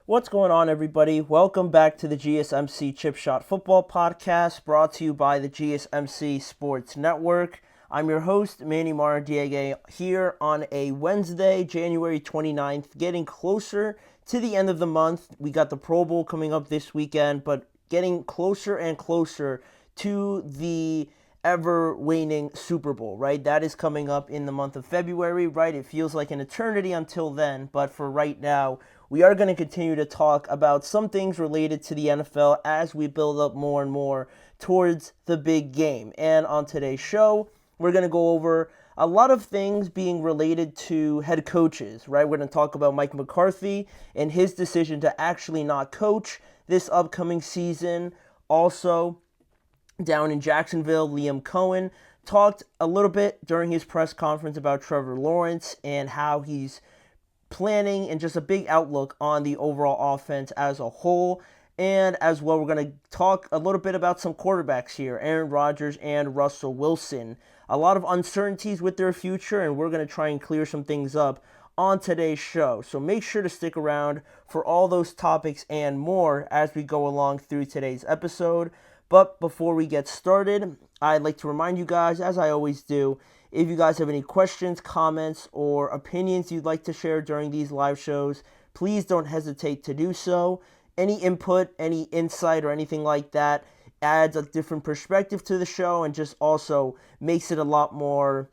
What's going on, everybody? Welcome back to the GSMC Chip Shot Football Podcast, brought to you by the GSMC Sports Network. I'm your host, Manny Maradiaga, here on a Wednesday, January 29th, getting closer to the end of the month. We got the Pro Bowl coming up this weekend, but getting closer and closer to the ever-waning Super Bowl, right? That is coming up in the month of February, right? It feels like an eternity until then, but for right now, we are going to continue to talk about some things related to the NFL as we build up more and more towards the big game. And on today's show, we're going to go over a lot of things being related to head coaches, right? We're going to talk about Mike McCarthy and his decision to actually not coach this upcoming season. Also, down in Jacksonville, Liam Cohen talked a little bit during his press conference about Trevor Lawrence and how he's planning and just a big outlook on the overall offense as a whole. And as well, we're going to talk a little bit about some quarterbacks here, Aaron Rodgers and Russell Wilson. A lot of uncertainties with their future, and we're going to try and clear some things up on today's show. So make sure to stick around for all those topics and more as we go along through today's episode. But before we get started, I'd like to remind you guys, as I always do, if you guys have any questions, comments, or opinions you'd like to share during these live shows, please don't hesitate to do so. Any input, any insight, or anything like that adds a different perspective to the show and just also makes it a lot more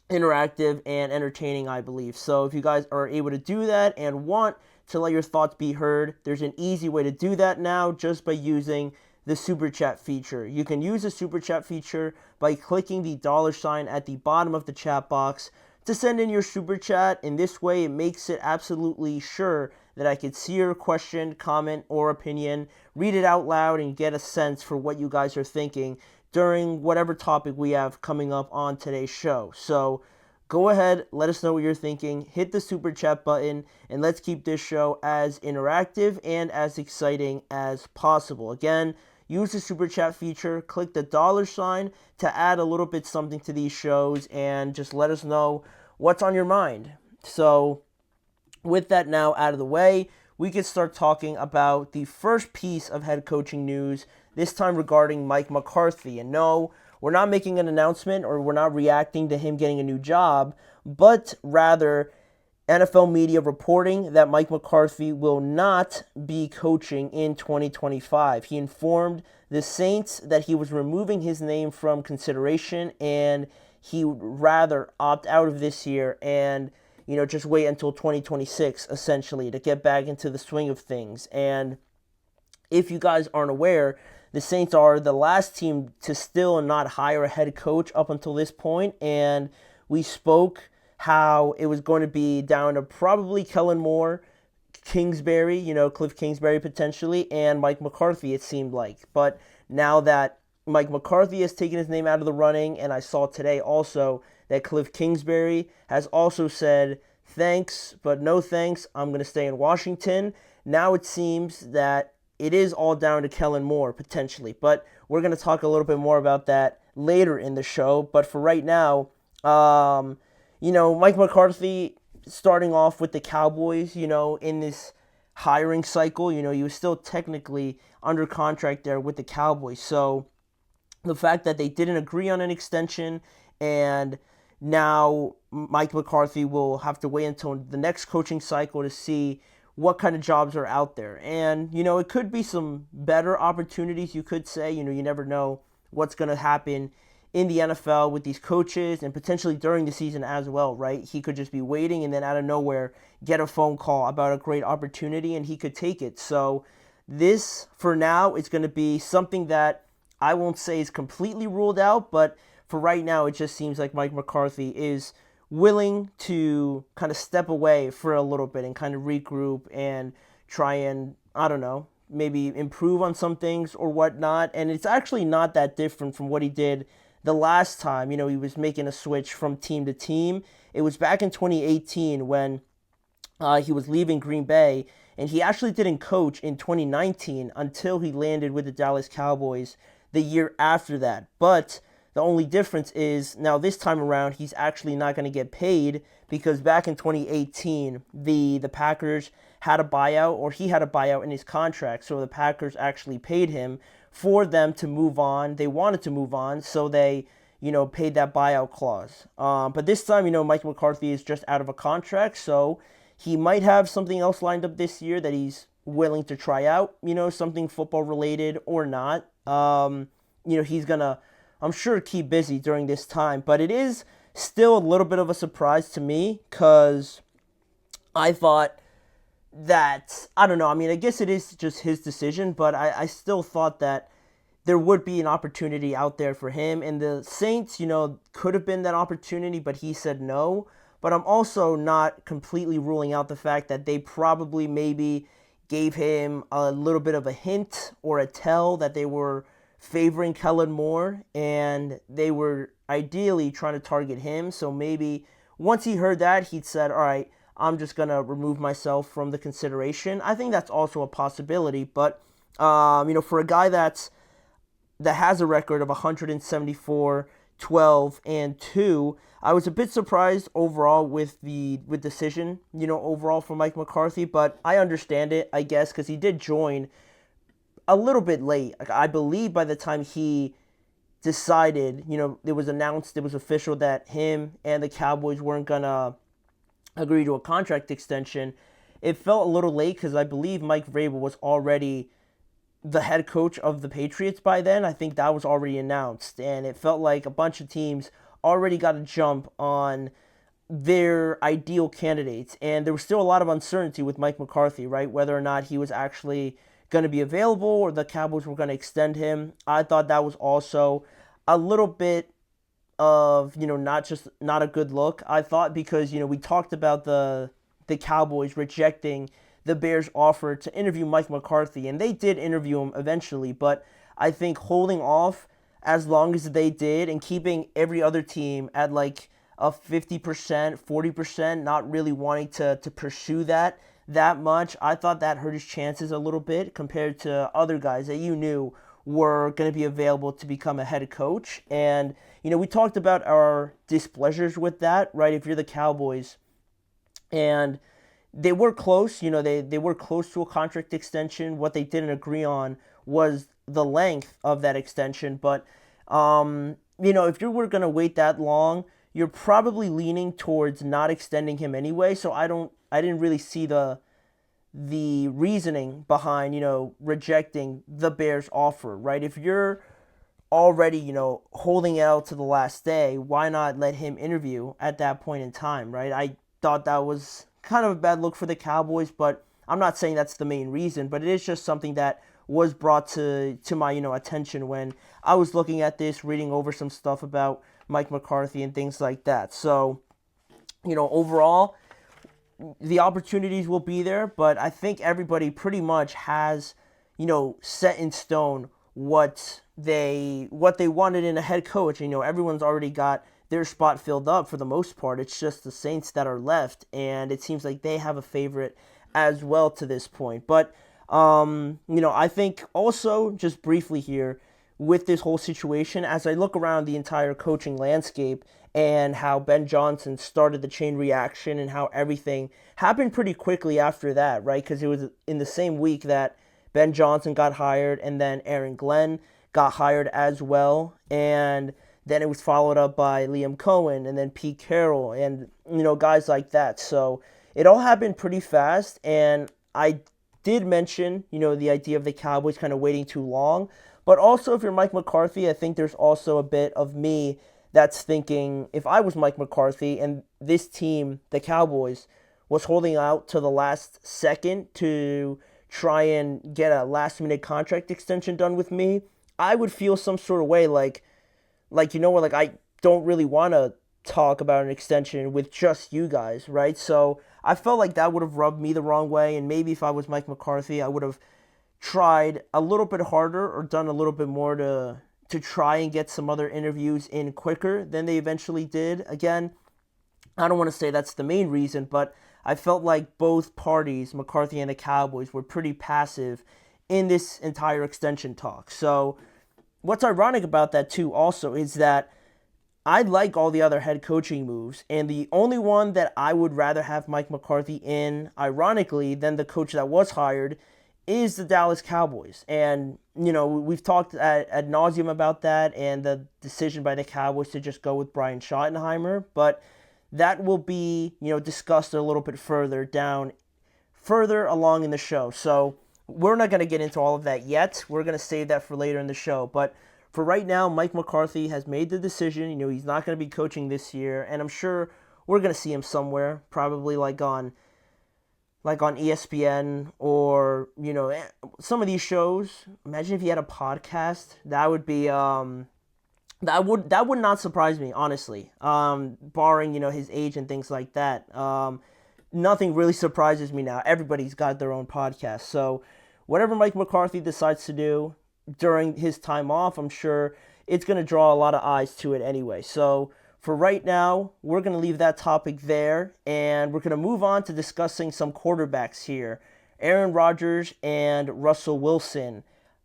interactive and entertaining, I believe. So if you guys are able to do that and want to let your thoughts be heard, there's an easy way to do that now just by using the Super Chat feature. You can use the Super Chat feature by clicking the $ at the bottom of the chat box to send in your Super Chat. In this way, it makes it absolutely sure that I could see your question, comment, or opinion, read it out loud, and get a sense for what you guys are thinking during whatever topic we have coming up on today's show. So go ahead, let us know what you're thinking, hit the Super Chat button, and let's keep this show as interactive and as exciting as possible. Again, use the Super Chat feature, click the $ to add a little bit something to these shows, and just let us know what's on your mind. So, with that now out of the way, we can start talking about the first piece of head coaching news, this time regarding Mike McCarthy. And no, we're not making an announcement or we're not reacting to him getting a new job, but rather NFL media reporting that Mike McCarthy will not be coaching in 2025. He informed the Saints that he was removing his name from consideration and he would rather opt out of this year and, just wait until 2026, essentially, to get back into the swing of things. And if you guys aren't aware, the Saints are the last team to still not hire a head coach up until this point, and we spoke how it was going to be down to probably Kellen Moore, Kingsbury, Cliff Kingsbury potentially, and Mike McCarthy, it seemed like. But now that Mike McCarthy has taken his name out of the running, and I saw today also that Cliff Kingsbury has also said, thanks, but no thanks, I'm going to stay in Washington. Now it seems that it is all down to Kellen Moore, potentially. But we're going to talk a little bit more about that later in the show. But for right now, Mike McCarthy starting off with the Cowboys, in this hiring cycle, he was still technically under contract there with the Cowboys. So the fact that they didn't agree on an extension and now Mike McCarthy will have to wait until the next coaching cycle to see what kind of jobs are out there. And, it could be some better opportunities, you could say. You never know what's going to happen in the NFL with these coaches and potentially during the season as well, right? He could just be waiting and then out of nowhere get a phone call about a great opportunity and he could take it. So this, for now, is going to be something that I won't say is completely ruled out, but for right now, it just seems like Mike McCarthy is willing to kind of step away for a little bit and kind of regroup and try and, maybe improve on some things or whatnot. And it's actually not that different from what he did the last time, he was making a switch from team to team. It was back in 2018 when he was leaving Green Bay, and he actually didn't coach in 2019 until he landed with the Dallas Cowboys the year after that. But The only difference is now this time around he's actually not going to get paid, because back in 2018 the Packers had a buyout, or he had a buyout in his contract, so the Packers actually paid him for them to move on. They wanted to move on, so they paid that buyout clause. But this time, Mike McCarthy is just out of a contract, so he might have something else lined up this year that he's willing to try out, something football related or not. He's going to, I'm sure, keep busy during this time. But it is still a little bit of a surprise to me, because I thought that, I don't know, I mean, I guess it is just his decision, but I still thought that there would be an opportunity out there for him. And the Saints, could have been that opportunity, but he said no. But I'm also not completely ruling out the fact that they probably maybe gave him a little bit of a hint or a tell that they were favoring Kellen Moore, and they were ideally trying to target him. So maybe once he heard that, he said, all right, I'm just going to remove myself from the consideration. I think that's also a possibility. But, for a guy that has a record of 174, 12, and 2, I was a bit surprised overall with the decision, overall for Mike McCarthy. But I understand it, I guess, because he did join a little bit late. I believe by the time he decided, it was announced, it was official that him and the Cowboys weren't going to agree to a contract extension. It felt a little late, because I believe Mike Vrabel was already the head coach of the Patriots by then. I think that was already announced, and it felt like a bunch of teams already got a jump on their ideal candidates, and there was still a lot of uncertainty with Mike McCarthy, right? Whether or not he was actually going to be available or the Cowboys were going to extend him. I thought that was also a little bit of, not a good look. I thought, because, we talked about the Cowboys rejecting the Bears' offer to interview Mike McCarthy, and they did interview him eventually, but I think holding off as long as they did and keeping every other team at like a 50%, 40%, not really wanting to pursue that much, I thought that hurt his chances a little bit compared to other guys that you knew were going to be available to become a head coach. And, we talked about our displeasures with that, right? If you're the Cowboys, and they were close, they were close to a contract extension. What they didn't agree on was the length of that extension. But, if you were going to wait that long, you're probably leaning towards not extending him anyway. So I didn't really see the reasoning behind, rejecting the Bears' offer, right? If you're already, holding out to the last day, why not let him interview at that point in time, right? I thought that was kind of a bad look for the Cowboys, but I'm not saying that's the main reason, but it is just something that was brought to my, attention when I was looking at this, reading over some stuff about Mike McCarthy and things like that. So, overall, the opportunities will be there, but I think everybody pretty much has, set in stone what they wanted in a head coach. Everyone's already got their spot filled up for the most part. It's just the Saints that are left, and it seems like they have a favorite as well to this point. But, I think also, just briefly here, with this whole situation, as I look around the entire coaching landscape and how Ben Johnson started the chain reaction and how everything happened pretty quickly after that, right? Because it was in the same week that Ben Johnson got hired, and then Aaron Glenn got hired as well, and then it was followed up by Liam Cohen and then Pete Carroll and, guys like that. So it all happened pretty fast, and I did mention, the idea of the Cowboys kind of waiting too long. But also, if you're Mike McCarthy, I think there's also a bit of me that's thinking, if I was Mike McCarthy and this team, the Cowboys, was holding out to the last second to try and get a last-minute contract extension done with me, I would feel some sort of way like I don't really want to talk about an extension with just you guys, right? So I felt like that would have rubbed me the wrong way, and maybe if I was Mike McCarthy, I would have tried a little bit harder or done a little bit more to try and get some other interviews in quicker than they eventually did. Again, I don't want to say that's the main reason, but I felt like both parties, McCarthy and the Cowboys, were pretty passive in this entire extension talk. So, what's ironic about that too also is that I like all the other head coaching moves, and the only one that I would rather have Mike McCarthy in, ironically, than the coach that was hired is the Dallas Cowboys. And, we've talked ad nauseum about that and the decision by the Cowboys to just go with Brian Schottenheimer, but that will be, discussed a little bit further along in the show. So we're not going to get into all of that yet. We're going to save that for later in the show. But for right now, Mike McCarthy has made the decision. He's not going to be coaching this year, and I'm sure we're going to see him somewhere, probably like on ESPN or some of these shows. Imagine if he had a podcast. That would be that would not surprise me, honestly. Barring his age and things like that. Nothing really surprises me now. Everybody's got their own podcast. So whatever Mike McCarthy decides to do during his time off, I'm sure it's going to draw a lot of eyes to it anyway. So for right now, we're going to leave that topic there, and we're going to move on to discussing some quarterbacks here. Aaron Rodgers and Russell Wilson.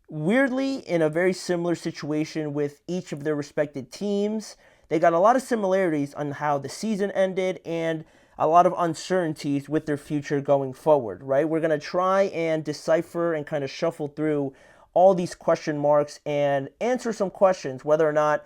Weirdly, in a very similar situation with each of their respective teams. They got a lot of similarities on how the season ended and a lot of uncertainties with their future going forward, right? We're going to try and decipher and kind of shuffle through all these question marks and answer some questions, whether or not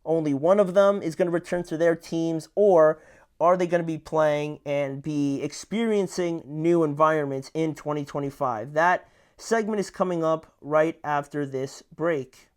only one of them is going to return to their teams, or are they going to be playing and be experiencing new environments in 2025? That segment is coming up right after this break.